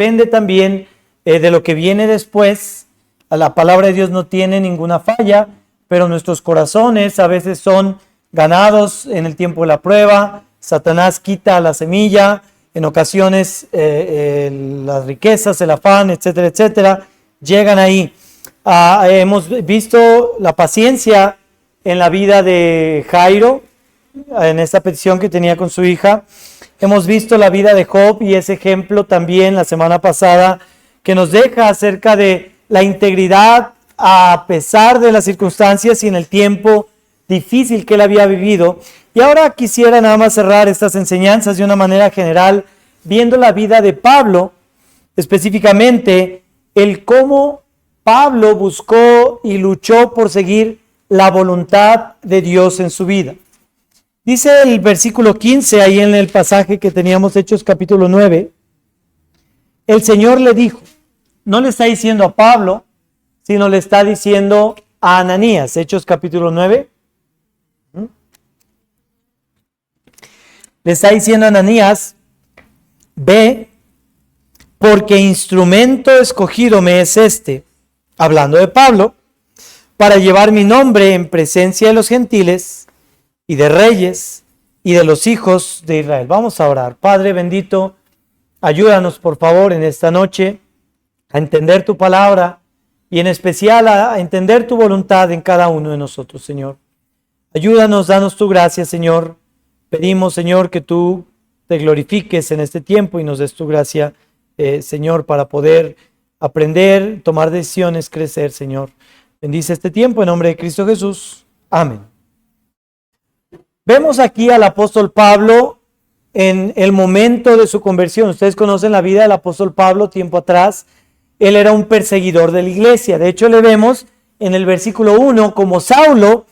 depende también de lo que viene después. La palabra de Dios no tiene ninguna falla, pero nuestros corazones a veces son ganados en el tiempo de la prueba. Satanás quita la semilla, en ocasiones las riquezas, el afán, etcétera, etcétera, llegan ahí. Hemos visto la paciencia en la vida de Jairo, en esta petición que tenía con su hija. Hemos visto la vida de Job y ese ejemplo también la semana pasada que nos deja acerca de la integridad a pesar de las circunstancias y en el tiempo difícil que él había vivido. Y ahora quisiera nada más cerrar estas enseñanzas de una manera general, viendo la vida de Pablo, específicamente el cómo Pablo buscó y luchó por seguir la voluntad de Dios en su vida. Dice el versículo 15, ahí en el pasaje que teníamos, Hechos capítulo 9, el Señor le dijo, no le está diciendo a Pablo, sino le está diciendo a Ananías, Hechos capítulo 9. Le está diciendo a Ananías, ve, porque instrumento escogido me es este, hablando de Pablo, para llevar mi nombre en presencia de los gentiles y de reyes y de los hijos de Israel. Vamos a orar. Padre bendito, ayúdanos por favor en esta noche a entender tu palabra y en especial a entender tu voluntad en cada uno de nosotros, Señor. Ayúdanos, danos tu gracia, Señor. Pedimos, Señor, que tú te glorifiques en este tiempo y nos des tu gracia, Señor, para poder aprender, tomar decisiones, crecer, Señor. Bendice este tiempo en nombre de Cristo Jesús. Amén. Vemos aquí al apóstol Pablo en el momento de su conversión. Ustedes conocen la vida del apóstol Pablo tiempo atrás. Él era un perseguidor de la iglesia. De hecho, le vemos en el versículo 1 como Saulo,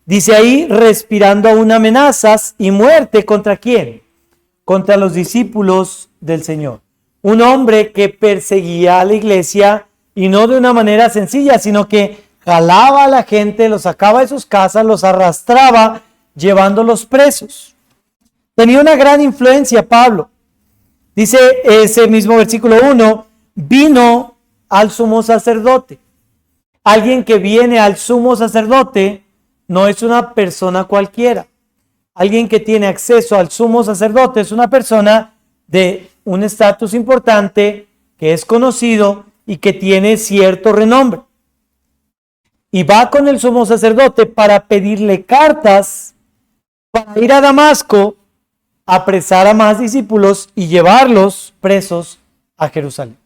dice ahí, respirando aún amenazas y muerte. ¿Contra quién? Contra los discípulos del Señor. Un hombre que perseguía a la iglesia y no de una manera sencilla, sino que jalaba a la gente, los sacaba de sus casas, los arrastraba, llevándolos presos. Tenía una gran influencia Pablo. Dice ese mismo versículo 1, vino al sumo sacerdote. Alguien que viene al sumo sacerdote no es una persona cualquiera. Alguien que tiene acceso al sumo sacerdote es una persona de un estatus importante, que es conocido y que tiene cierto renombre. Y va con el sumo sacerdote para pedirle cartas para ir a Damasco, apresar a más discípulos y llevarlos presos a Jerusalén.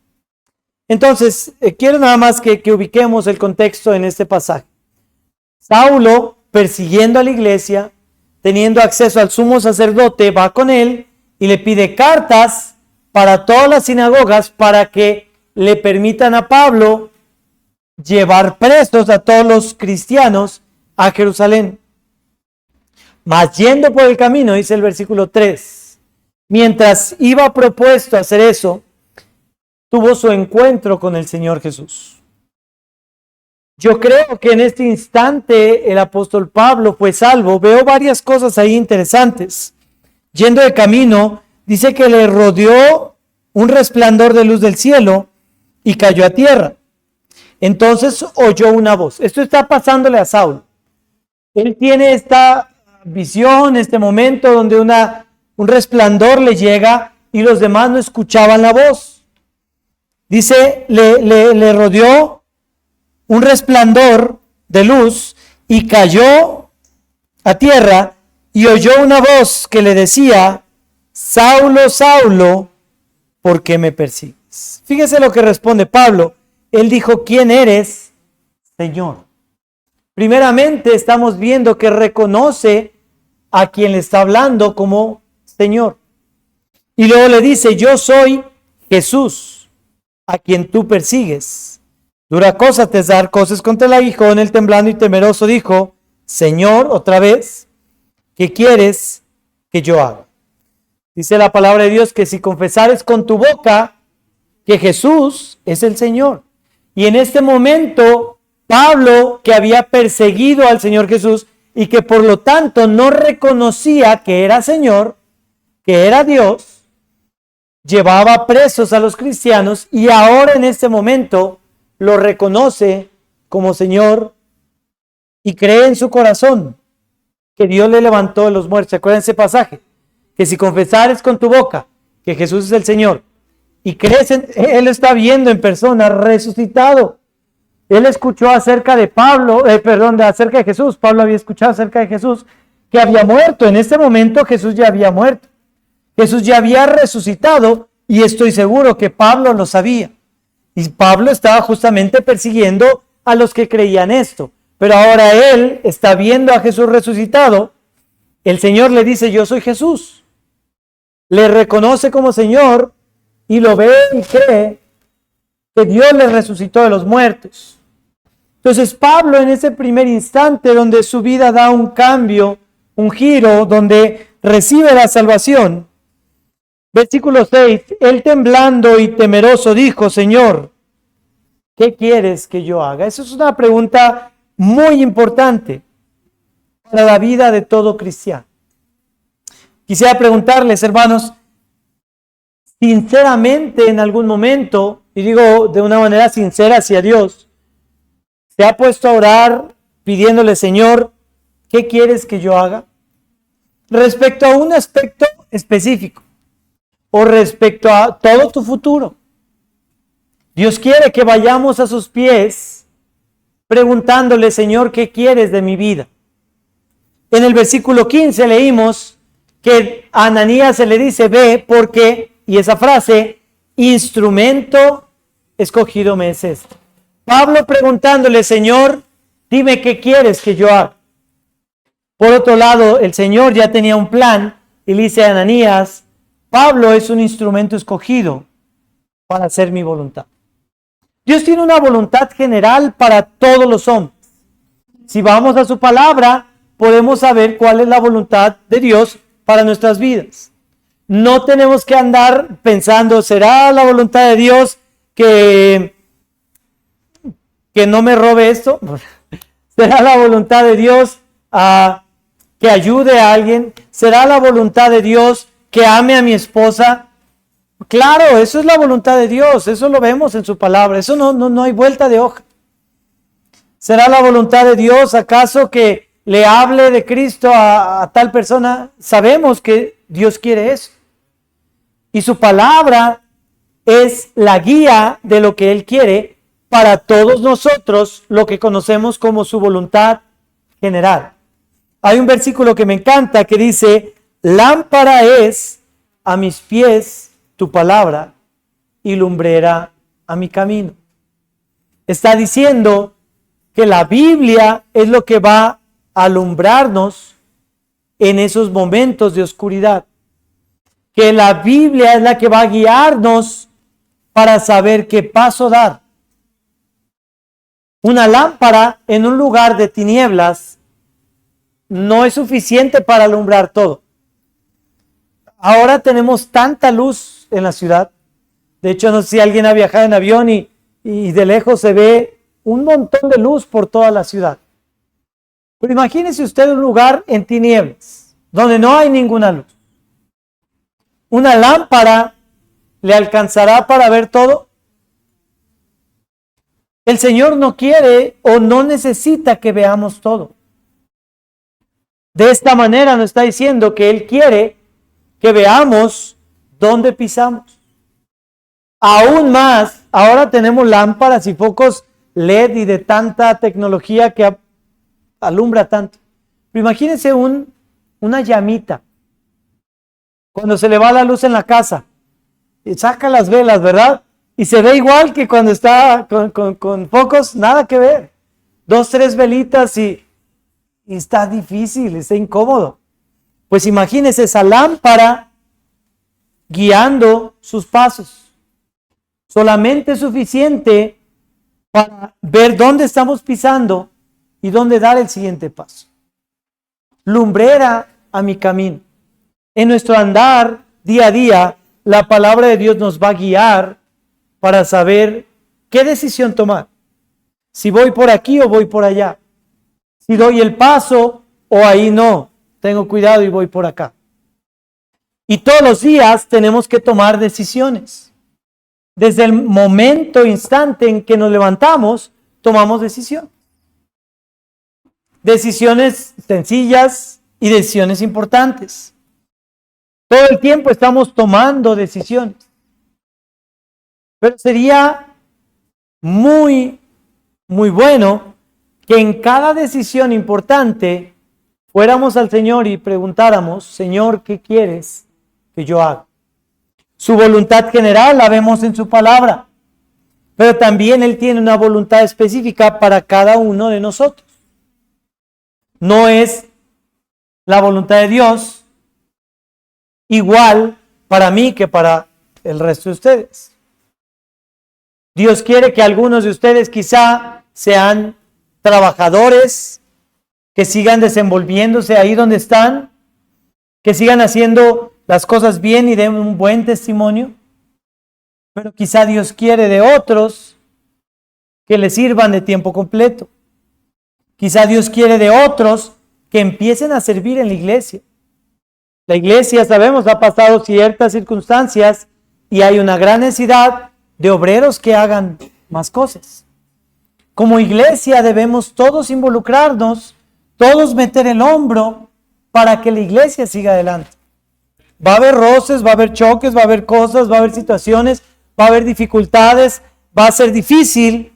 Entonces, quiero nada más que ubiquemos el contexto en este pasaje. Saulo, persiguiendo a la iglesia, teniendo acceso al sumo sacerdote, va con él y le pide cartas para todas las sinagogas para que le permitan a Pablo llevar presos a todos los cristianos a Jerusalén. Mas yendo por el camino, dice el versículo 3, mientras iba propuesto hacer eso, tuvo su encuentro con el Señor Jesús. Yo creo que en este instante el apóstol Pablo fue salvo. Veo varias cosas ahí interesantes. Yendo de camino, dice que le rodeó un resplandor de luz del cielo y cayó a tierra. Entonces oyó una voz. Esto está pasándole a Saulo. Él tiene esta visión, este momento donde un resplandor le llega y los demás no escuchaban la voz. Dice, le rodeó un resplandor de luz y cayó a tierra y oyó una voz que le decía, Saulo, Saulo, ¿por qué me persigues? Fíjese lo que responde Pablo. Él dijo, ¿quién eres, Señor? Primeramente estamos viendo que reconoce a quien le está hablando como Señor. Y luego le dice, yo soy Jesús, a quien tú persigues. Dura cosa te es dar cosas contra el aguijón. Él temblando y temeroso dijo, Señor, otra vez, ¿qué quieres que yo haga? Dice la palabra de Dios que si confesares con tu boca que Jesús es el Señor. Y en este momento, Pablo, que había perseguido al Señor Jesús y que por lo tanto no reconocía que era Señor, que era Dios, llevaba presos a los cristianos y ahora en este momento lo reconoce como Señor y cree en su corazón que Dios le levantó de los muertos. ¿Se acuerdan ese pasaje? Que si confesares con tu boca que Jesús es el Señor y crees en él, está viendo en persona resucitado. Él escuchó acerca de acerca de Jesús. Pablo había escuchado acerca de Jesús que había muerto. En este momento Jesús ya había muerto. Jesús ya había resucitado y estoy seguro que Pablo lo sabía. Y Pablo estaba justamente persiguiendo a los que creían esto. Pero ahora él está viendo a Jesús resucitado. El Señor le dice, yo soy Jesús. Le reconoce como Señor y lo ve y cree que Dios le resucitó de los muertos. Entonces Pablo en ese primer instante donde su vida da un cambio, un giro, donde recibe la salvación. Versículo 6, él temblando y temeroso dijo, Señor, ¿qué quieres que yo haga? Esa es una pregunta muy importante para la vida de todo cristiano. Quisiera preguntarles, hermanos, sinceramente en algún momento, y digo de una manera sincera hacia Dios, ¿se ha puesto a orar pidiéndole, Señor, ¿qué quieres que yo haga? Respecto a un aspecto específico o respecto a todo tu futuro. Dios quiere que vayamos a sus pies preguntándole, Señor, ¿qué quieres de mi vida? En el versículo 15 leímos que a Ananías se le dice, ve porque, y esa frase, instrumento escogido me es este. Pablo preguntándole, Señor, dime qué quieres que yo haga. Por otro lado, el Señor ya tenía un plan y le dice a Ananías, Pablo es un instrumento escogido para hacer mi voluntad. Dios tiene una voluntad general para todos los hombres. Si vamos a su palabra, podemos saber cuál es la voluntad de Dios para nuestras vidas. No tenemos que andar pensando, ¿será la voluntad de Dios que no me robe esto? ¿Será la voluntad de Dios que ayude a alguien? ¿Será la voluntad de Dios que ame a mi esposa? Claro, eso es la voluntad de Dios, eso lo vemos en su palabra, eso no hay vuelta de hoja. ¿Será la voluntad de Dios acaso que le hable de Cristo a tal persona? Sabemos que Dios quiere eso. Y su palabra es la guía de lo que Él quiere para todos nosotros, lo que conocemos como su voluntad general. Hay un versículo que me encanta que dice, lámpara es a mis pies tu palabra y lumbrera a mi camino. Está diciendo que la Biblia es lo que va a alumbrarnos en esos momentos de oscuridad. Que la Biblia es la que va a guiarnos para saber qué paso dar. Una lámpara en un lugar de tinieblas no es suficiente para alumbrar todo. Ahora tenemos tanta luz en la ciudad. De hecho, no sé si alguien ha viajado en avión y de lejos se ve un montón de luz por toda la ciudad. Pero imagínese usted un lugar en tinieblas, donde no hay ninguna luz. ¿Una lámpara le alcanzará para ver todo? El Señor no quiere o no necesita que veamos todo. De esta manera nos está diciendo que Él quiere que veamos dónde pisamos. Aún más, ahora tenemos lámparas y focos LED y de tanta tecnología que alumbra tanto. Pero imagínense una llamita. Cuando se le va la luz en la casa, y saca las velas, ¿verdad? Y se ve igual que cuando está con focos, nada que ver. 2, 3 velitas y está difícil, está incómodo. Pues imagínense esa lámpara guiando sus pasos. Solamente es suficiente para ver dónde estamos pisando y dónde dar el siguiente paso. Lumbrera a mi camino. En nuestro andar día a día, la palabra de Dios nos va a guiar para saber qué decisión tomar. Si voy por aquí o voy por allá. Si doy el paso o ahí no. Tengo cuidado y voy por acá. Y todos los días tenemos que tomar decisiones. Desde el momento, instante en que nos levantamos, tomamos decisiones. Decisiones sencillas y decisiones importantes. Todo el tiempo estamos tomando decisiones. Pero sería muy bueno que en cada decisión importante fuéramos al Señor y preguntáramos: Señor, ¿qué quieres que yo haga? Su voluntad general la vemos en su palabra, pero también Él tiene una voluntad específica para cada uno de nosotros. No es la voluntad de Dios igual para mí que para el resto de ustedes. Dios quiere que algunos de ustedes quizá sean trabajadores, que sigan desenvolviéndose ahí donde están, que sigan haciendo las cosas bien y den un buen testimonio. Pero quizá Dios quiere de otros que le sirvan de tiempo completo. Quizá Dios quiere de otros que empiecen a servir en la iglesia. La iglesia, sabemos, ha pasado ciertas circunstancias y hay una gran necesidad de obreros que hagan más cosas. Como iglesia debemos todos involucrarnos, todos meter el hombro para que la iglesia siga adelante. Va a haber roces, va a haber choques, va a haber cosas, va a haber situaciones, va a haber dificultades, va a ser difícil,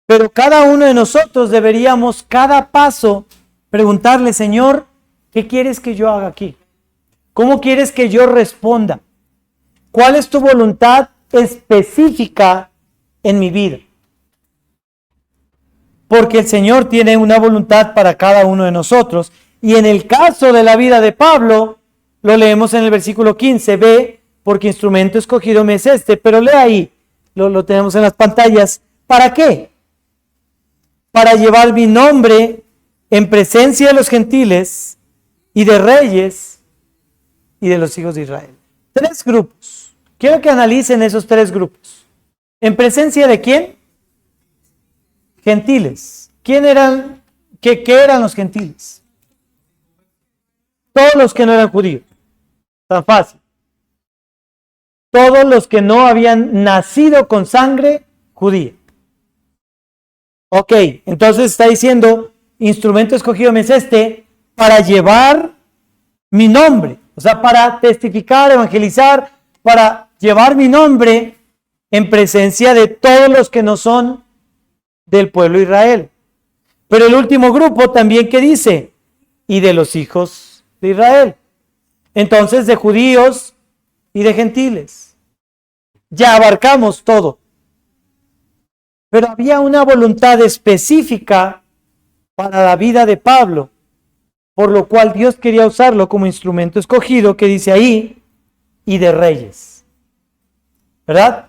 pero cada uno de nosotros deberíamos cada paso preguntarle: Señor, ¿qué quieres que yo haga aquí? ¿Cómo quieres que yo responda? ¿Cuál es tu voluntad específica en mi vida? Porque el Señor tiene una voluntad para cada uno de nosotros. Y en el caso de la vida de Pablo, lo leemos en el versículo 15, ve, porque instrumento escogido me es este. Pero lee ahí, lo tenemos en las pantallas. ¿Para qué? Para llevar mi nombre en presencia de los gentiles y de reyes y de los hijos de Israel. 3 grupos. Quiero que analicen esos 3 grupos. ¿En presencia de quién? Gentiles. ¿Quién eran? ¿Qué eran los gentiles? Todos los que no eran judíos. Tan fácil. Todos los que no habían nacido con sangre judía. Ok, entonces está diciendo: instrumento escogido me es este para llevar mi nombre. O sea, para testificar, evangelizar, para llevar mi nombre en presencia de todos los que no son del pueblo de Israel. Pero el último grupo también, ¿qué dice? Y de los hijos de Israel. Entonces, de judíos y de gentiles. Ya abarcamos todo. Pero había una voluntad específica para la vida de Pablo, por lo cual Dios quería usarlo como instrumento escogido, que dice ahí, y de reyes. ¿Verdad?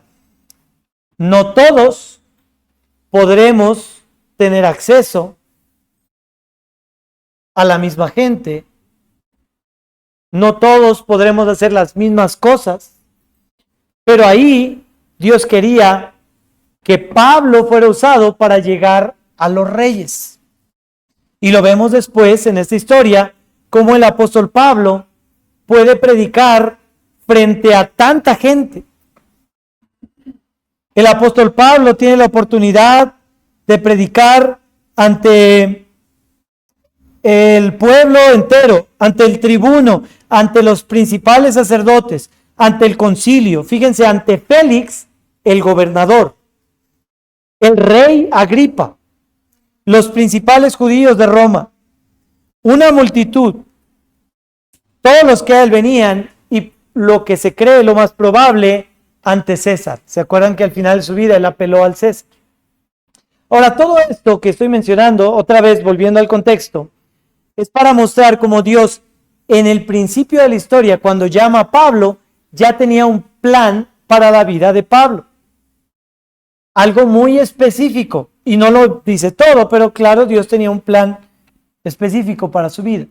No todos podremos tener acceso a la misma gente. No todos podremos hacer las mismas cosas. Pero ahí Dios quería que Pablo fuera usado para llegar a los reyes. Y lo vemos después en esta historia, cómo el apóstol Pablo puede predicar frente a tanta gente. El apóstol Pablo tiene la oportunidad de predicar ante el pueblo entero, ante el tribuno, ante los principales sacerdotes, ante el concilio. Fíjense, ante Félix, el gobernador, el rey Agripa, los principales judíos de Roma, una multitud, todos los que a él venían, y lo que se cree lo más probable, ante César. ¿Se acuerdan que al final de su vida él apeló al César? Ahora, todo esto que estoy mencionando, otra vez volviendo al contexto, es para mostrar cómo Dios, en el principio de la historia, cuando llama a Pablo, ya tenía un plan para la vida de Pablo. Algo muy específico, y no lo dice todo, pero claro, Dios tenía un plan específico para su vida.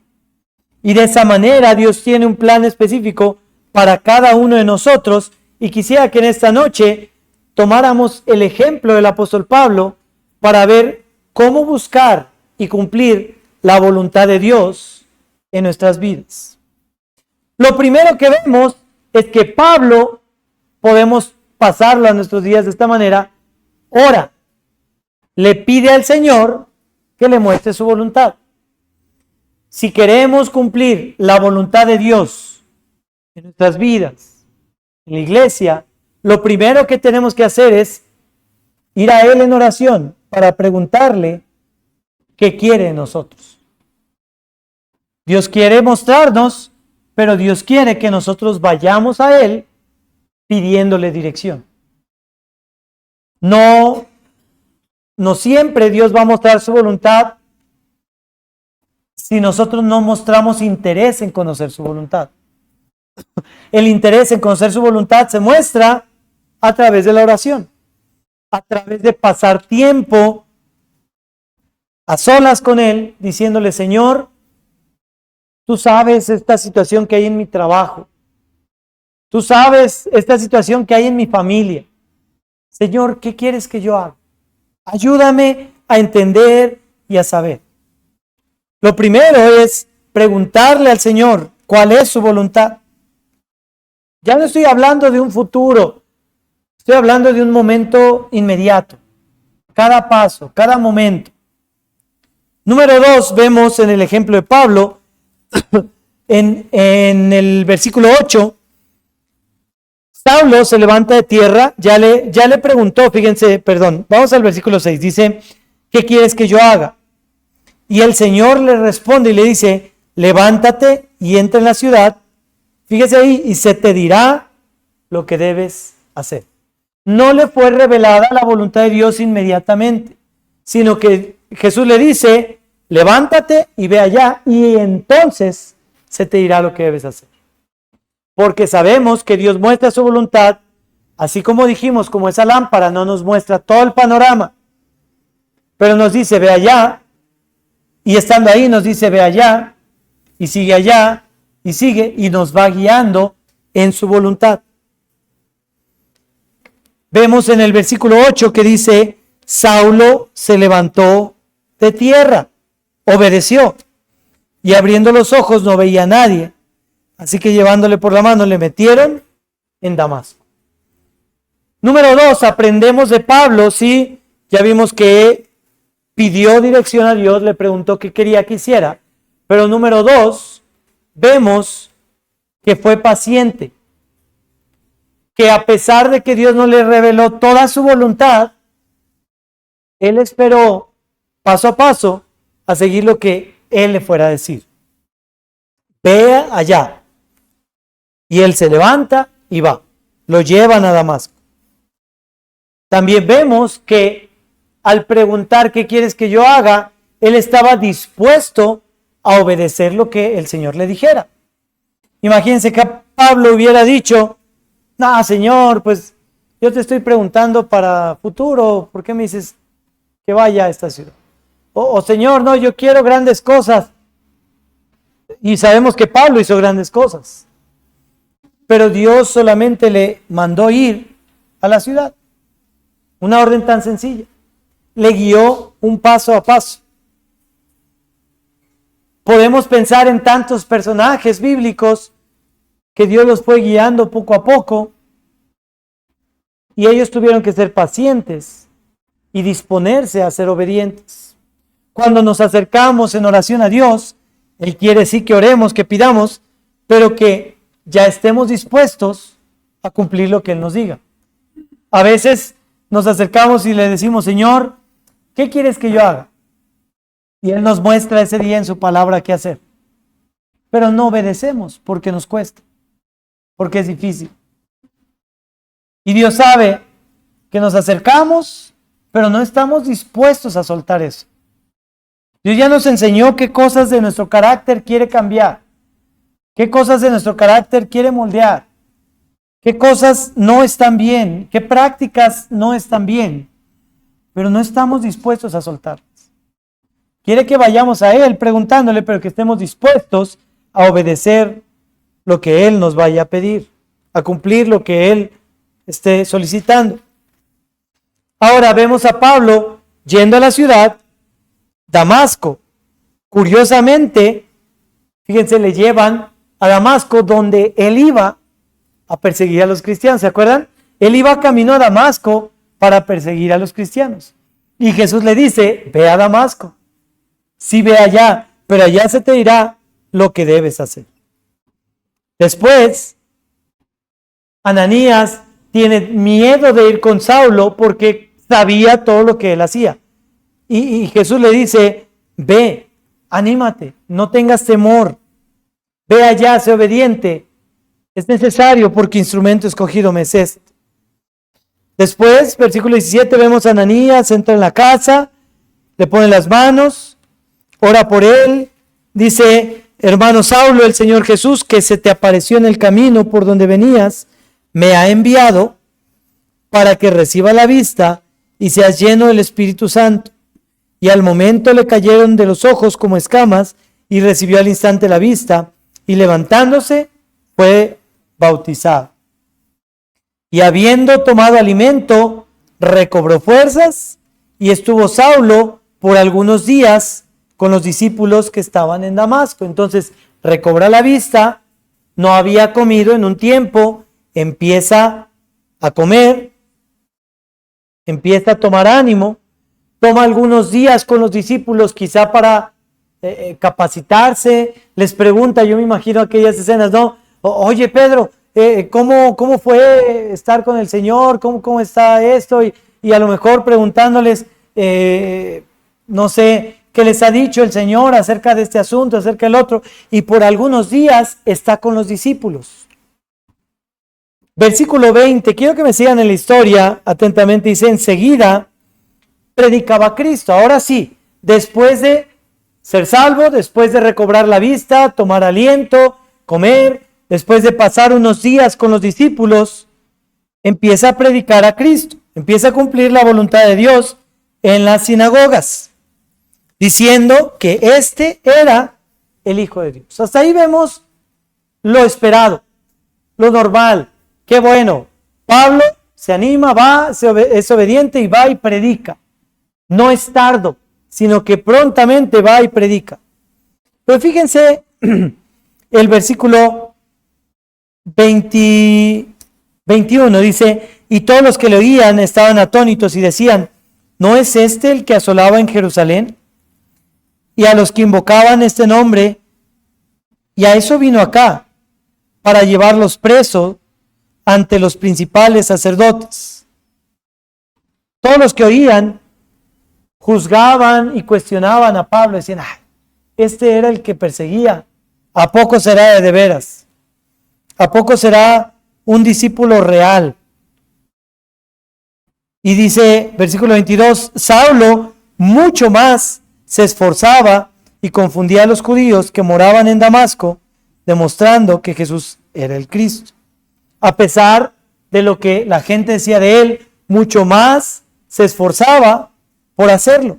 Y de esa manera Dios tiene un plan específico para cada uno de nosotros, y quisiera que en esta noche tomáramos el ejemplo del apóstol Pablo para ver cómo buscar y cumplir la voluntad de Dios en nuestras vidas. Lo primero que vemos es que Pablo, podemos pasarlo a nuestros días de esta manera, ora, le pide al Señor que le muestre su voluntad. Si queremos cumplir la voluntad de Dios en nuestras vidas, en la iglesia, lo primero que tenemos que hacer es ir a Él en oración para preguntarle qué quiere de nosotros. Dios quiere mostrarnos, pero Dios quiere que nosotros vayamos a Él pidiéndole dirección. No siempre Dios va a mostrar su voluntad si nosotros no mostramos interés en conocer su voluntad. El interés en conocer su voluntad se muestra a través de la oración, a través de pasar tiempo a solas con Él, diciéndole: Señor, tú sabes esta situación que hay en mi trabajo. Tú sabes esta situación que hay en mi familia. Señor, ¿qué quieres que yo haga? Ayúdame a entender y a saber. Lo primero es preguntarle al Señor cuál es su voluntad. Ya no estoy hablando de un futuro, estoy hablando de un momento inmediato. Cada paso, cada momento. Número 2, vemos en el ejemplo de Pablo, en el versículo 8, Saulo se levanta de tierra, ya le preguntó, vamos al versículo 6, dice: ¿qué quieres que yo haga? Y el Señor le responde y le dice: levántate y entra en la ciudad, fíjese ahí, y se te dirá lo que debes hacer. No le fue revelada la voluntad de Dios inmediatamente, sino que Jesús le dice: levántate y ve allá, y entonces se te dirá lo que debes hacer. Porque sabemos que Dios muestra su voluntad, así como dijimos, como esa lámpara no nos muestra todo el panorama, pero nos dice: ve allá, y estando ahí nos dice: ve allá, y sigue allá, y sigue, y nos va guiando en su voluntad. Vemos en el versículo 8 que dice: Saulo se levantó de tierra, obedeció, y abriendo los ojos no veía a nadie. Así que llevándole por la mano le metieron en Damasco. Número 2, aprendemos de Pablo, sí, ya vimos que pidió dirección a Dios, le preguntó qué quería que hiciera. Pero número 2, vemos que fue paciente. Que a pesar de que Dios no le reveló toda su voluntad, él esperó paso a paso a seguir lo que él le fuera a decir. Ve allá. Y él se levanta y va. Lo llevan a Damasco. También vemos que al preguntar qué quieres que yo haga, él estaba dispuesto a obedecer lo que el Señor le dijera. Imagínense que Pablo hubiera dicho: no, Señor, pues yo te estoy preguntando para futuro, ¿por qué me dices que vaya a esta ciudad? O Señor, no, yo quiero grandes cosas. Y sabemos que Pablo hizo grandes cosas. Pero Dios solamente le mandó ir a la ciudad. Una orden tan sencilla. Le guió un paso a paso. Podemos pensar en tantos personajes bíblicos que Dios los fue guiando poco a poco, y ellos tuvieron que ser pacientes y disponerse a ser obedientes. Cuando nos acercamos en oración a Dios, Él quiere sí que oremos, que pidamos, pero que ya estemos dispuestos a cumplir lo que Él nos diga. A veces nos acercamos y le decimos: Señor, ¿qué quieres que yo haga? Y Él nos muestra ese día en su palabra qué hacer. Pero no obedecemos porque nos cuesta, porque es difícil. Y Dios sabe que nos acercamos, pero no estamos dispuestos a soltar eso. Dios ya nos enseñó qué cosas de nuestro carácter quiere cambiar, qué cosas de nuestro carácter quiere moldear, qué cosas no están bien, qué prácticas no están bien, pero no estamos dispuestos a soltarlas. Quiere que vayamos a Él preguntándole, pero que estemos dispuestos a obedecer lo que Él nos vaya a pedir, a cumplir lo que Él esté solicitando. Ahora vemos a Pablo yendo a la ciudad, Damasco. Curiosamente, fíjense, le llevan a Damasco, donde él iba a perseguir a los cristianos. ¿Se acuerdan? Él iba camino a Damasco para perseguir a los cristianos. Y Jesús le dice, ve a Damasco. Sí, ve allá, pero allá se te dirá lo que debes hacer. Después, Ananías tiene miedo de ir con Saulo porque sabía todo lo que él hacía. Y Jesús le dice, ve, anímate, no tengas temor. Ve allá, sé obediente. Es necesario porque instrumento escogido me es este. Después, versículo 17, vemos a Ananías, entra en la casa, le pone las manos, ora por él, dice, hermano Saulo, el Señor Jesús, que se te apareció en el camino por donde venías, me ha enviado para que reciba la vista y seas lleno del Espíritu Santo. Y al momento le cayeron de los ojos como escamas y recibió al instante la vista y levantándose fue bautizado. Y habiendo tomado alimento, recobró fuerzas y estuvo Saulo por algunos días con los discípulos que estaban en Damasco. Entonces recobra la vista, no había comido en un tiempo, empieza a comer, empieza a tomar ánimo, toma algunos días con los discípulos quizá para capacitarse, les pregunta, yo me imagino aquellas escenas, ¿no? Oye Pedro, ¿cómo fue estar con el Señor? ¿Cómo está esto? Y a lo mejor preguntándoles, no sé, qué les ha dicho el Señor acerca de este asunto, acerca del otro, y por algunos días está con los discípulos. Versículo 20, quiero que me sigan en la historia atentamente, dice, enseguida predicaba a Cristo. Ahora sí, después de ser salvo, después de recobrar la vista, tomar aliento, comer, después de pasar unos días con los discípulos, empieza a predicar a Cristo, empieza a cumplir la voluntad de Dios en las sinagogas, diciendo que este era el Hijo de Dios. Hasta ahí vemos lo esperado, lo normal. Qué bueno, Pablo se anima, va, es obediente y va y predica. No es tardo, sino que prontamente va y predica. Pero fíjense el versículo 21 dice, y todos los que le oían estaban atónitos y decían, ¿no es este el que asolaba en Jerusalén? Y a los que invocaban este nombre, y a eso vino acá, para llevarlos presos ante los principales sacerdotes. Todos los que oían juzgaban y cuestionaban a Pablo, decían, este era el que perseguía, ¿a poco será de veras? ¿A poco será un discípulo real? Y dice, versículo 22, Saulo mucho más se esforzaba y confundía a los judíos que moraban en Damasco, demostrando que Jesús era el Cristo. A pesar de lo que la gente decía de él, mucho más se esforzaba por hacerlo.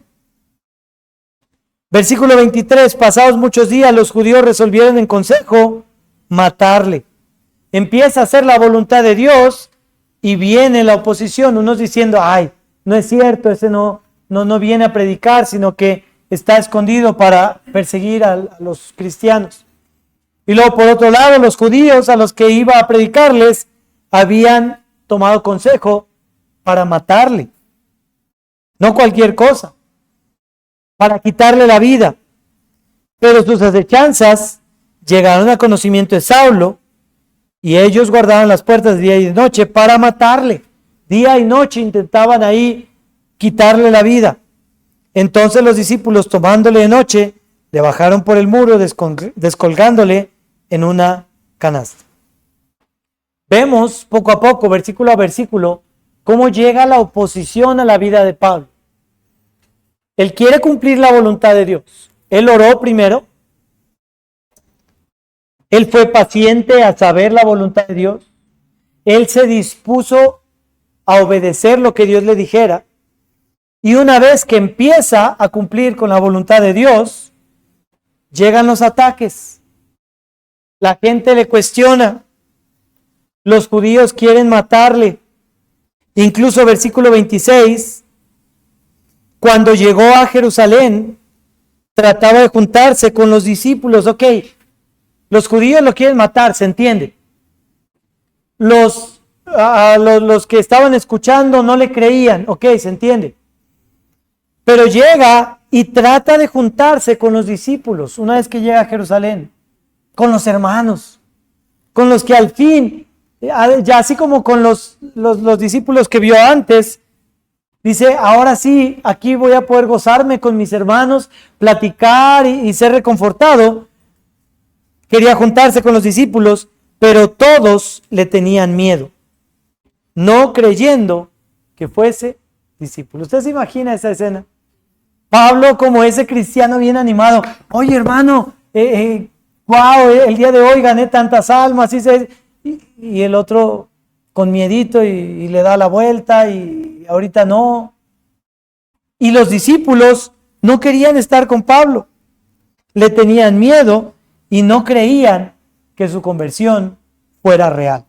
Versículo 23, pasados muchos días, los judíos resolvieron en consejo matarle. Empieza a hacer la voluntad de Dios y viene la oposición, unos diciendo, no es cierto, ese no viene a predicar, sino que está escondido para perseguir a los cristianos. Y luego por otro lado, los judíos a los que iba a predicarles habían tomado consejo para matarle. No cualquier cosa, para quitarle la vida. Pero sus acechanzas llegaron a conocimiento de Saulo y ellos guardaban las puertas de día y de noche para matarle. Día y noche intentaban ahí quitarle la vida. Entonces los discípulos, tomándole de noche, le bajaron por el muro descolgándole en una canasta. Vemos poco a poco, versículo a versículo, cómo llega la oposición a la vida de Pablo. Él quiere cumplir la voluntad de Dios. Él oró primero. Él fue paciente a saber la voluntad de Dios. Él se dispuso a obedecer lo que Dios le dijera. Y una vez que empieza a cumplir con la voluntad de Dios, llegan los ataques. La gente le cuestiona. Los judíos quieren matarle. Incluso versículo 26, cuando llegó a Jerusalén, trataba de juntarse con los discípulos. Ok, Los judíos lo quieren matar, ¿se entiende? Los que estaban escuchando no le creían, ok, se entiende. Pero llega y trata de juntarse con los discípulos una vez que llega a Jerusalén, con los hermanos, con los que al fin, ya así como con los discípulos que vio antes, dice, ahora sí, aquí voy a poder gozarme con mis hermanos, platicar y ser reconfortado. Quería juntarse con los discípulos, pero todos le tenían miedo, no creyendo que fuese discípulo. ¿Usted se imagina esa escena? Pablo como ese cristiano bien animado. Oye, hermano, wow, el día de hoy gané tantas almas. Y el otro con miedito y le da la vuelta y ahorita no. Y los discípulos no querían estar con Pablo. Le tenían miedo y no creían que su conversión fuera real.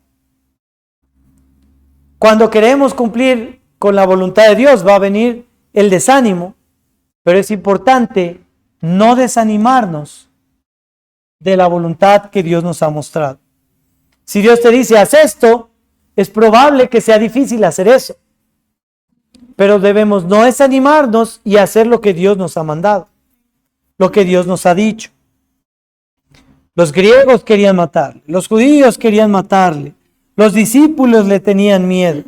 Cuando queremos cumplir con la voluntad de Dios va a venir el desánimo, pero es importante no desanimarnos de la voluntad que Dios nos ha mostrado. Si Dios te dice, haz esto, es probable que sea difícil hacer eso, pero debemos no desanimarnos y hacer lo que Dios nos ha mandado, lo que Dios nos ha dicho. Los griegos querían matarle, los judíos querían matarle, los discípulos le tenían miedo,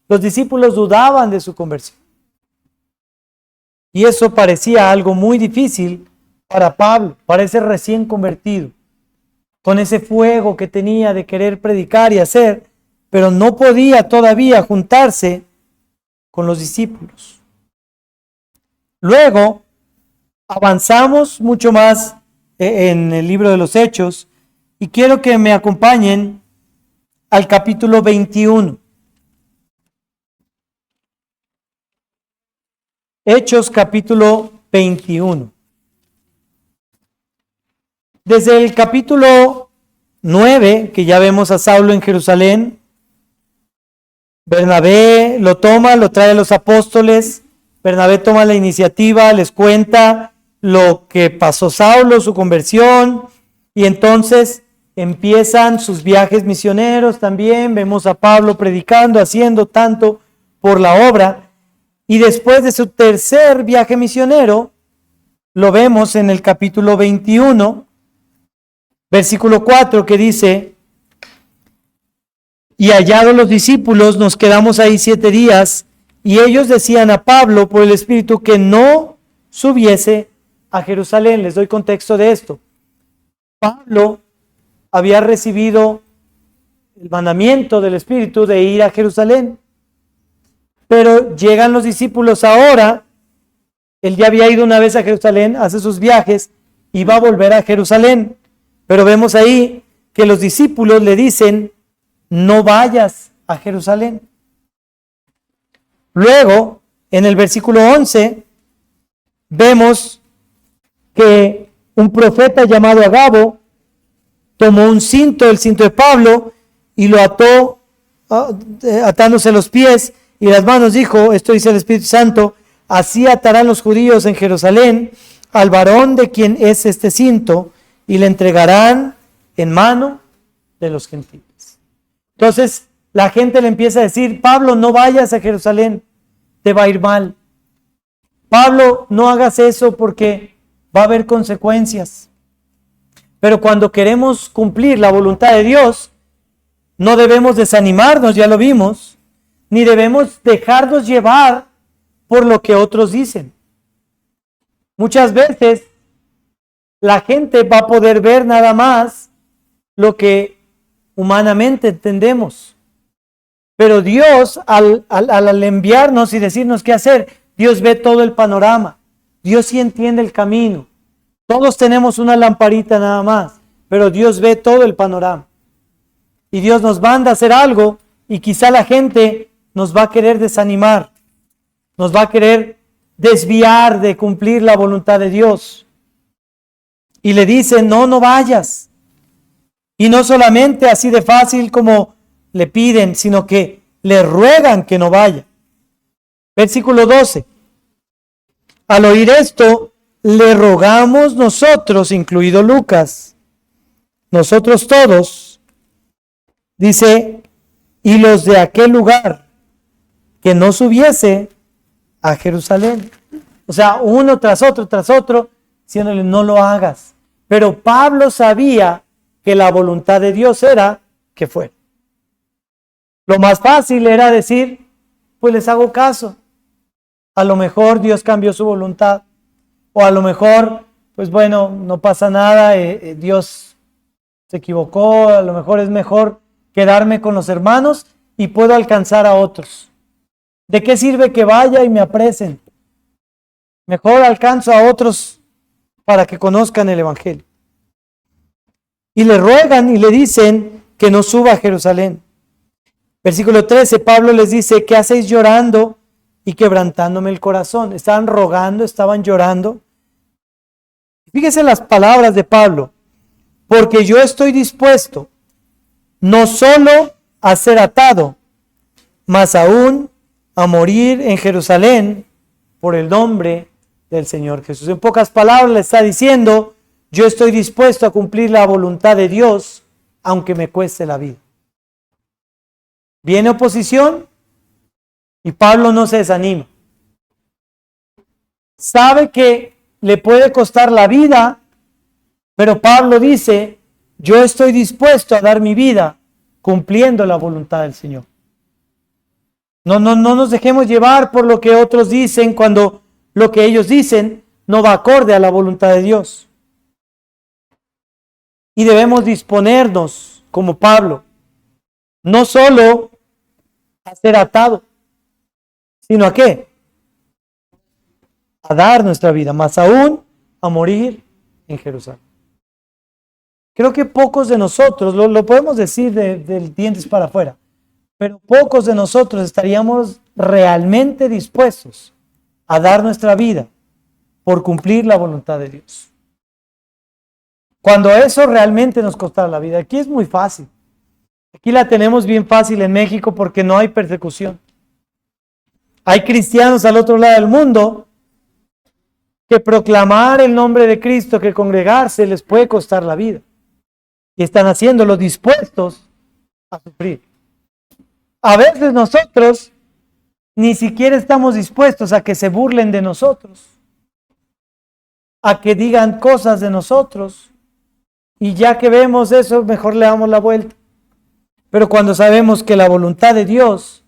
los discípulos dudaban de su conversión. Y eso parecía algo muy difícil para Pablo, para ese recién convertido, con ese fuego que tenía de querer predicar y hacer, pero no podía todavía juntarse con los discípulos. Luego, avanzamos mucho más en el libro de los Hechos y quiero que me acompañen al capítulo 21. Hechos capítulo 21. Desde el capítulo 9, que ya vemos a Saulo en Jerusalén, Bernabé lo toma, lo trae a los apóstoles, Bernabé toma la iniciativa, les cuenta lo que pasó Saulo, su conversión, y entonces empiezan sus viajes misioneros también, vemos a Pablo predicando, haciendo tanto por la obra. Y después de su tercer viaje misionero, lo vemos en el capítulo 21, versículo 4, que dice, y hallados los discípulos, nos quedamos ahí 7 días, y ellos decían a Pablo por el Espíritu que no subiese a Jerusalén. Les doy contexto de esto. Pablo había recibido el mandamiento del Espíritu de ir a Jerusalén. Pero llegan los discípulos ahora, él ya había ido una vez a Jerusalén, hace sus viajes y va a volver a Jerusalén. Pero vemos ahí que los discípulos le dicen, no vayas a Jerusalén. Luego, en el versículo 11, vemos que un profeta llamado Agabo tomó un cinto, el cinto de Pablo, y lo ató, atándose los pies y las manos, dijo, esto dice el Espíritu Santo, así atarán los judíos en Jerusalén al varón de quien es este cinto y le entregarán en mano de los gentiles. Entonces la gente le empieza a decir, Pablo, no vayas a Jerusalén, te va a ir mal. Pablo, no hagas eso porque va a haber consecuencias. Pero cuando queremos cumplir la voluntad de Dios, no debemos desanimarnos, ya lo vimos, ni debemos dejarnos llevar por lo que otros dicen. Muchas veces la gente va a poder ver nada más lo que humanamente entendemos. Pero Dios, al enviarnos y decirnos qué hacer, Dios ve todo el panorama. Dios sí entiende el camino. Todos tenemos una lamparita nada más, pero Dios ve todo el panorama. Y Dios nos manda a hacer algo y quizá la gente nos va a querer desanimar, nos va a querer desviar de cumplir la voluntad de Dios. Y le dicen, no vayas. Y no solamente así de fácil como le piden, sino que le ruegan que no vaya. Versículo 12. Al oír esto, le rogamos nosotros, incluido Lucas, nosotros todos, dice, y los de aquel lugar, que no subiese a Jerusalén. O sea, uno tras otro, diciéndole, no lo hagas. Pero Pablo sabía que la voluntad de Dios era que fuera. Lo más fácil era decir, pues les hago caso. A lo mejor Dios cambió su voluntad. O a lo mejor, pues bueno, no pasa nada, Dios se equivocó, a lo mejor es mejor quedarme con los hermanos y puedo alcanzar a otros. ¿De qué sirve que vaya y me apresen? Mejor alcanzo a otros para que conozcan el Evangelio. Y le ruegan y le dicen que no suba a Jerusalén. Versículo 13, Pablo les dice, ¿qué hacéis llorando y quebrantándome el corazón? Estaban rogando, estaban llorando. Fíjese las palabras de Pablo. Porque yo estoy dispuesto no solo a ser atado, mas aún a morir en Jerusalén por el nombre del Señor Jesús. En pocas palabras le está diciendo, yo estoy dispuesto a cumplir la voluntad de Dios, aunque me cueste la vida. Viene oposición y Pablo no se desanima. Sabe que le puede costar la vida, pero Pablo dice, yo estoy dispuesto a dar mi vida cumpliendo la voluntad del Señor. No nos dejemos llevar por lo que otros dicen cuando lo que ellos dicen no va acorde a la voluntad de Dios. Y debemos disponernos, como Pablo, no solo a ser atado, sino a ¿qué? A dar nuestra vida, más aún a morir en Jerusalén. Creo que pocos de nosotros, lo podemos decir de dientes para afuera, pero pocos de nosotros estaríamos realmente dispuestos a dar nuestra vida por cumplir la voluntad de Dios. Cuando eso realmente nos costara la vida. Aquí es muy fácil. Aquí la tenemos bien fácil en México porque no hay persecución. Hay cristianos al otro lado del mundo que proclamar el nombre de Cristo, que congregarse les puede costar la vida. Y están haciéndolo dispuestos a sufrir. A veces nosotros ni siquiera estamos dispuestos a que se burlen de nosotros, a que digan cosas de nosotros, y ya que vemos eso, mejor le damos la vuelta. Pero cuando sabemos que la voluntad de Dios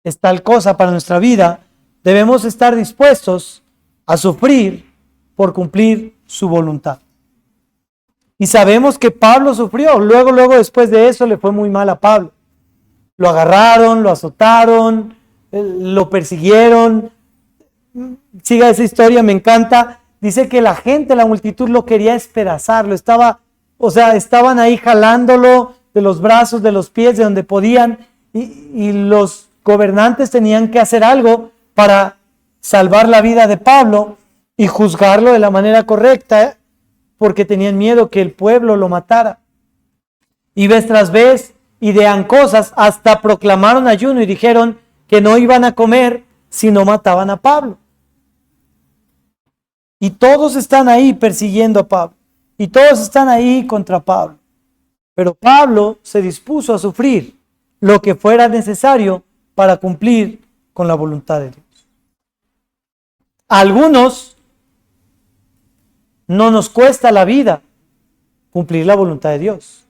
es tal cosa para nuestra vida, debemos estar dispuestos a sufrir por cumplir su voluntad. Y sabemos que Pablo sufrió. Luego, después de eso, le fue muy mal a Pablo. Lo agarraron, lo azotaron, lo persiguieron. Siga esa historia, me encanta. Dice que la gente, la multitud, lo quería despedazarlo. Estaban ahí jalándolo de los brazos, de los pies, de donde podían. Y los gobernantes tenían que hacer algo para salvar la vida de Pablo y juzgarlo de la manera correcta, porque tenían miedo que el pueblo lo matara. Y vez tras vez idean cosas, hasta proclamaron ayuno y dijeron que no iban a comer si no mataban a Pablo. Y todos están ahí persiguiendo a Pablo. Y todos están ahí contra Pablo. Pero Pablo se dispuso a sufrir lo que fuera necesario para cumplir con la voluntad de Dios. A algunos no nos cuesta la vida cumplir la voluntad de Dios.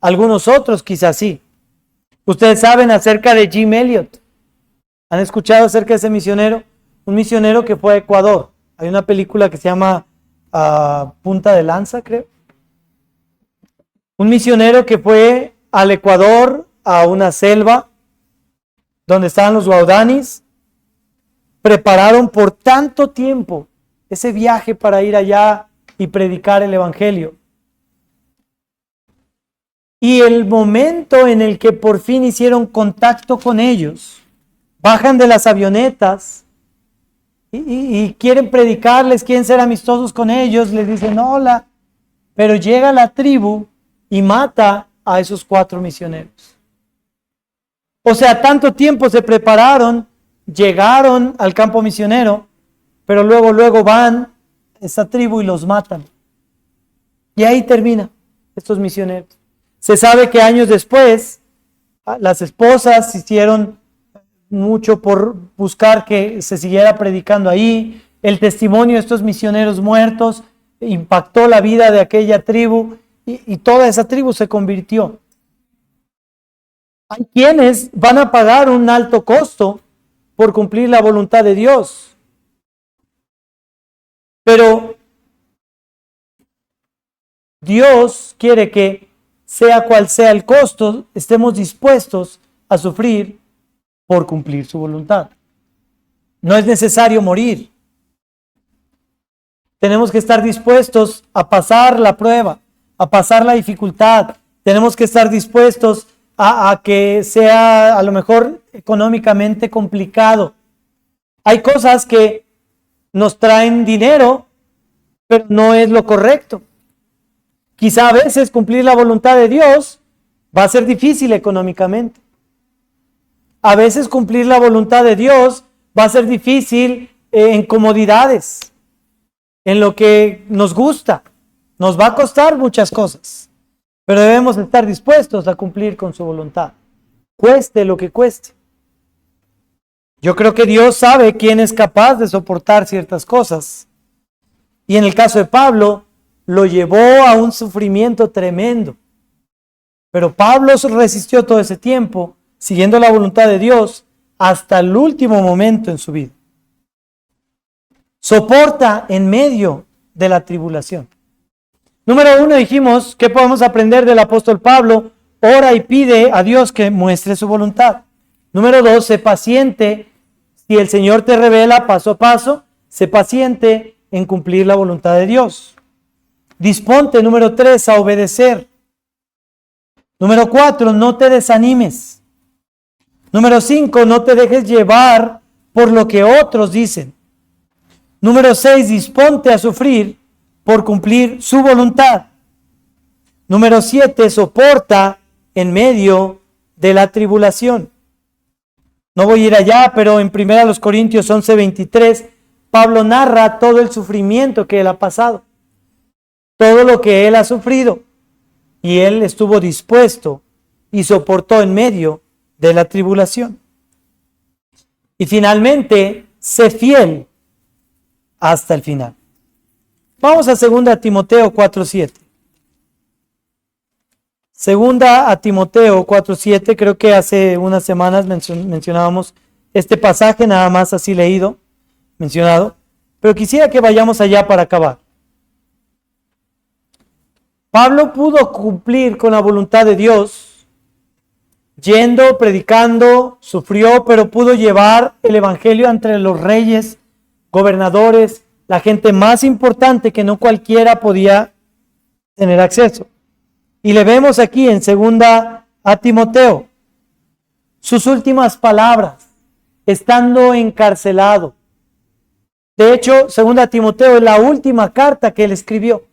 Algunos otros quizás sí. Ustedes saben acerca de Jim Elliot. ¿Han escuchado acerca de ese misionero? Un misionero que fue a Ecuador. Hay una película que se llama Punta de Lanza, creo. Un misionero que fue al Ecuador, a una selva donde estaban los guaudanis. Prepararon por tanto tiempo ese viaje para ir allá y predicar el Evangelio. Y el momento en el que por fin hicieron contacto con ellos, bajan de las avionetas y quieren predicarles, quieren ser amistosos con ellos, les dicen hola, pero llega la tribu y mata a esos 4 misioneros. O sea, tanto tiempo se prepararon, llegaron al campo misionero, pero luego van esa tribu y los matan. Y ahí termina. estos misioneros. Se sabe que años después, las esposas hicieron mucho por buscar que se siguiera predicando ahí. El testimonio de estos misioneros muertos impactó la vida de aquella tribu y toda esa tribu se convirtió. Hay quienes van a pagar un alto costo por cumplir la voluntad de Dios. Pero Dios quiere que, sea cual sea el costo, estemos dispuestos a sufrir por cumplir su voluntad. No es necesario morir. Tenemos que estar dispuestos a pasar la prueba, a pasar la dificultad. Tenemos que estar dispuestos a que sea a lo mejor económicamente complicado. Hay cosas que nos traen dinero, pero no es lo correcto. Quizá a veces cumplir la voluntad de Dios va a ser difícil económicamente. A veces cumplir la voluntad de Dios va a ser difícil en comodidades, en lo que nos gusta. Nos va a costar muchas cosas, pero debemos estar dispuestos a cumplir con su voluntad, cueste lo que cueste. Yo creo que Dios sabe quién es capaz de soportar ciertas cosas. Y en el caso de Pablo, lo llevó a un sufrimiento tremendo. Pero Pablo resistió todo ese tiempo, siguiendo la voluntad de Dios, hasta el último momento en su vida. Soporta en medio de la tribulación. Número 1, dijimos, ¿qué podemos aprender del apóstol Pablo? Ora y pide a Dios que muestre su voluntad. Número 2, sé paciente. Si el Señor te revela paso a paso, sé paciente en cumplir la voluntad de Dios. Disponte, número 3, a obedecer. Número 4, no te desanimes. Número 5, no te dejes llevar por lo que otros dicen. Número 6, disponte a sufrir por cumplir su voluntad. Número 7, soporta en medio de la tribulación. No voy a ir allá, pero en 1 Corintios 11:23, Pablo narra todo el sufrimiento que él ha pasado, todo lo que él ha sufrido, y él estuvo dispuesto y soportó en medio de la tribulación. Y finalmente, sé fiel hasta el final. Vamos a 2 Timoteo 4:7. 2 Timoteo 4:7, creo que hace unas semanas mencionábamos este pasaje, nada más así leído, mencionado, pero quisiera que vayamos allá para acabar. Pablo pudo cumplir con la voluntad de Dios, yendo, predicando, sufrió, pero pudo llevar el evangelio entre los reyes, gobernadores, la gente más importante que no cualquiera podía tener acceso. Y le vemos aquí en 2 Timoteo, sus últimas palabras, estando encarcelado. De hecho, 2 Timoteo es la última carta que él escribió.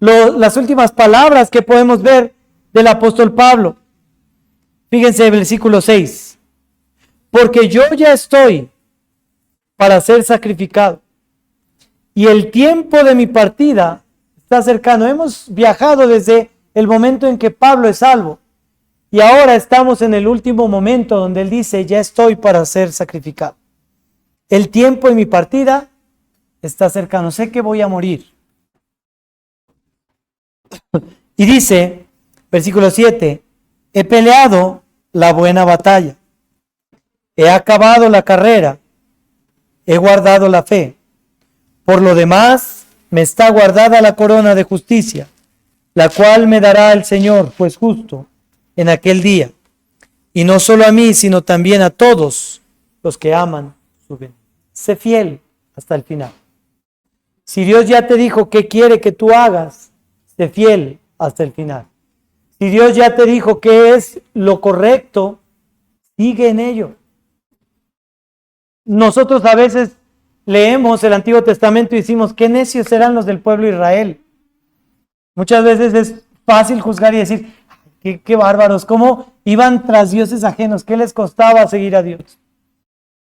Las últimas palabras que podemos ver del apóstol Pablo. Fíjense el versículo 6. Porque yo ya estoy para ser sacrificado, y el tiempo de mi partida está cercano. Hemos viajado desde el momento en que Pablo es salvo, y ahora estamos en el último momento donde él dice, ya estoy para ser sacrificado. El tiempo de mi partida está cercano, sé que voy a morir. Y dice, versículo 7, he peleado la buena batalla, he acabado la carrera, he guardado la fe. Por lo demás, me está guardada la corona de justicia, la cual me dará el Señor, juez justo, en aquel día. Y no solo a mí, sino también a todos los que aman su bien. Sé fiel hasta el final. Si Dios ya te dijo qué quiere que tú hagas, sé fiel hasta el final. Si Dios ya te dijo qué es lo correcto, sigue en ello. Nosotros a veces leemos el Antiguo Testamento y decimos, qué necios serán los del pueblo de Israel. Muchas veces es fácil juzgar y decir, qué bárbaros, cómo iban tras dioses ajenos, qué les costaba seguir a Dios.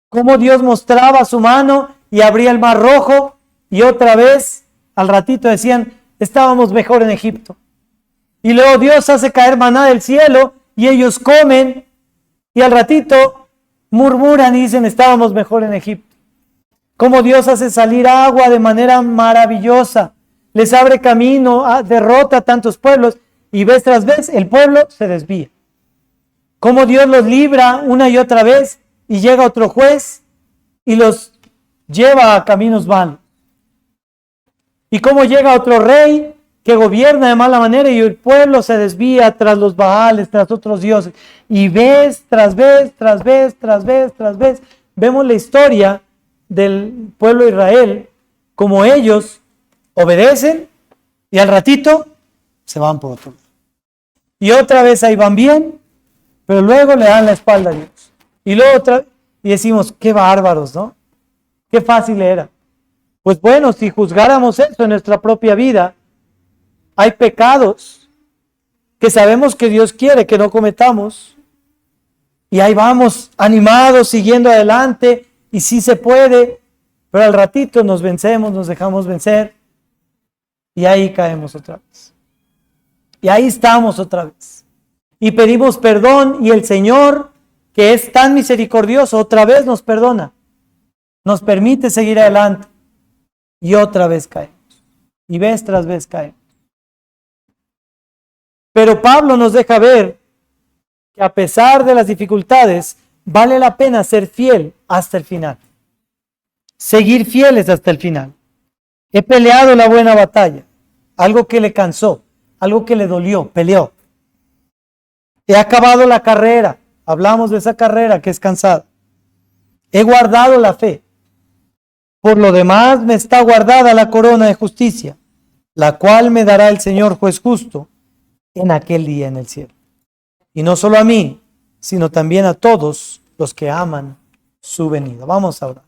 Cómo Dios mostraba su mano y abría el mar rojo, y otra vez, al ratito decían, estábamos mejor en Egipto. Y luego Dios hace caer maná del cielo y ellos comen y al ratito murmuran y dicen, estábamos mejor en Egipto. Como Dios hace salir agua de manera maravillosa, les abre camino, derrota a tantos pueblos y vez tras vez el pueblo se desvía. Como Dios los libra una y otra vez y llega otro juez y los lleva a caminos malos. Y como llega otro rey que gobierna de mala manera y el pueblo se desvía tras los Baales, tras otros dioses. Y vez tras vez, tras vez, tras vez, tras vez, vemos la historia del pueblo de Israel, como ellos obedecen y al ratito se van por otro lado. Y otra vez ahí van bien, pero luego le dan la espalda a Dios. Y luego otra vez, y decimos, qué bárbaros, ¿no? Qué fácil era. Pues bueno, si juzgáramos eso en nuestra propia vida, hay pecados que sabemos que Dios quiere que no cometamos. Y ahí vamos, animados, siguiendo adelante, y sí se puede, pero al ratito nos vencemos, nos dejamos vencer, y ahí caemos otra vez. Y ahí estamos otra vez. Y pedimos perdón, y el Señor, que es tan misericordioso, otra vez nos perdona. Nos permite seguir adelante. Y otra vez caemos. Y vez tras vez caemos. Pero Pablo nos deja ver que a pesar de las dificultades, vale la pena ser fiel hasta el final. Seguir fieles hasta el final. He peleado la buena batalla. Algo que le cansó, algo que le dolió, peleó. He acabado la carrera. Hablamos de esa carrera que es cansada. He guardado la fe. Por lo demás me está guardada la corona de justicia, la cual me dará el Señor juez justo en aquel día en el cielo. Y no solo a mí, sino también a todos los que aman su venida. Vamos a orar.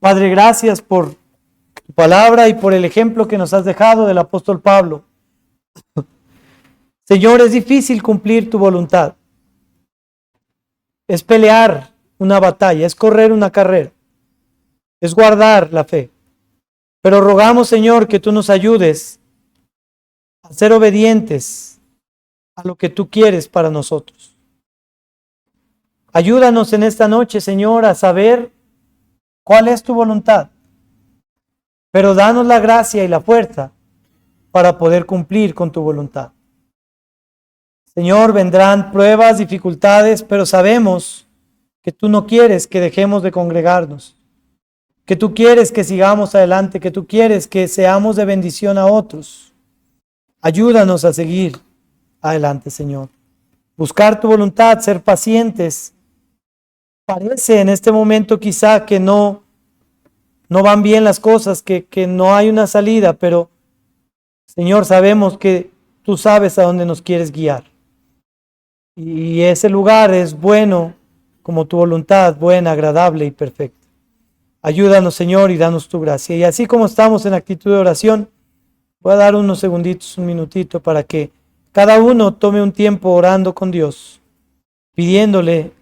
Padre, gracias por tu palabra y por el ejemplo que nos has dejado del apóstol Pablo. Señor, es difícil cumplir tu voluntad. Es pelear una batalla, es correr una carrera, es guardar la fe. Pero rogamos, Señor, que tú nos ayudes a ser obedientes a lo que tú quieres para nosotros. Ayúdanos en esta noche, Señor, a saber cuál es tu voluntad. Pero danos la gracia y la fuerza para poder cumplir con tu voluntad. Señor, vendrán pruebas, dificultades, pero sabemos que tú no quieres que dejemos de congregarnos, que tú quieres que sigamos adelante, que tú quieres que seamos de bendición a otros. Ayúdanos a seguir adelante, Señor. Buscar tu voluntad, ser pacientes. Parece en este momento quizá que no van bien las cosas, que no hay una salida, pero Señor, sabemos que tú sabes a dónde nos quieres guiar. Y ese lugar es bueno como tu voluntad, buena, agradable y perfecta. Ayúdanos, Señor, y danos tu gracia. Y así como estamos en actitud de oración, voy a dar unos segunditos, un minutito, para que cada uno tome un tiempo orando con Dios, pidiéndole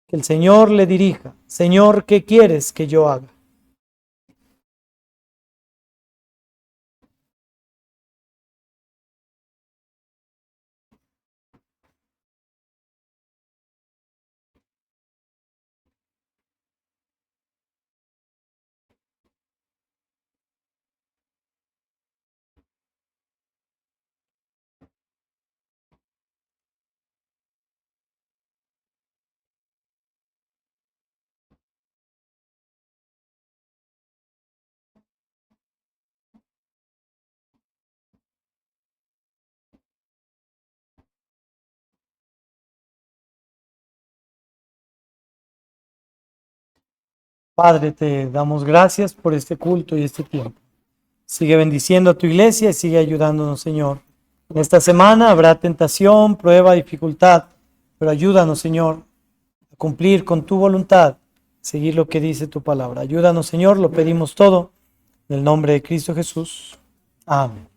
que el Señor le dirija. Señor, ¿qué quieres que yo haga? Padre, te damos gracias por este culto y este tiempo. Sigue bendiciendo a tu iglesia y sigue ayudándonos, Señor. En esta semana habrá tentación, prueba, dificultad, pero ayúdanos, Señor, a cumplir con tu voluntad, seguir lo que dice tu palabra. Ayúdanos, Señor, lo pedimos todo en el nombre de Cristo Jesús. Amén.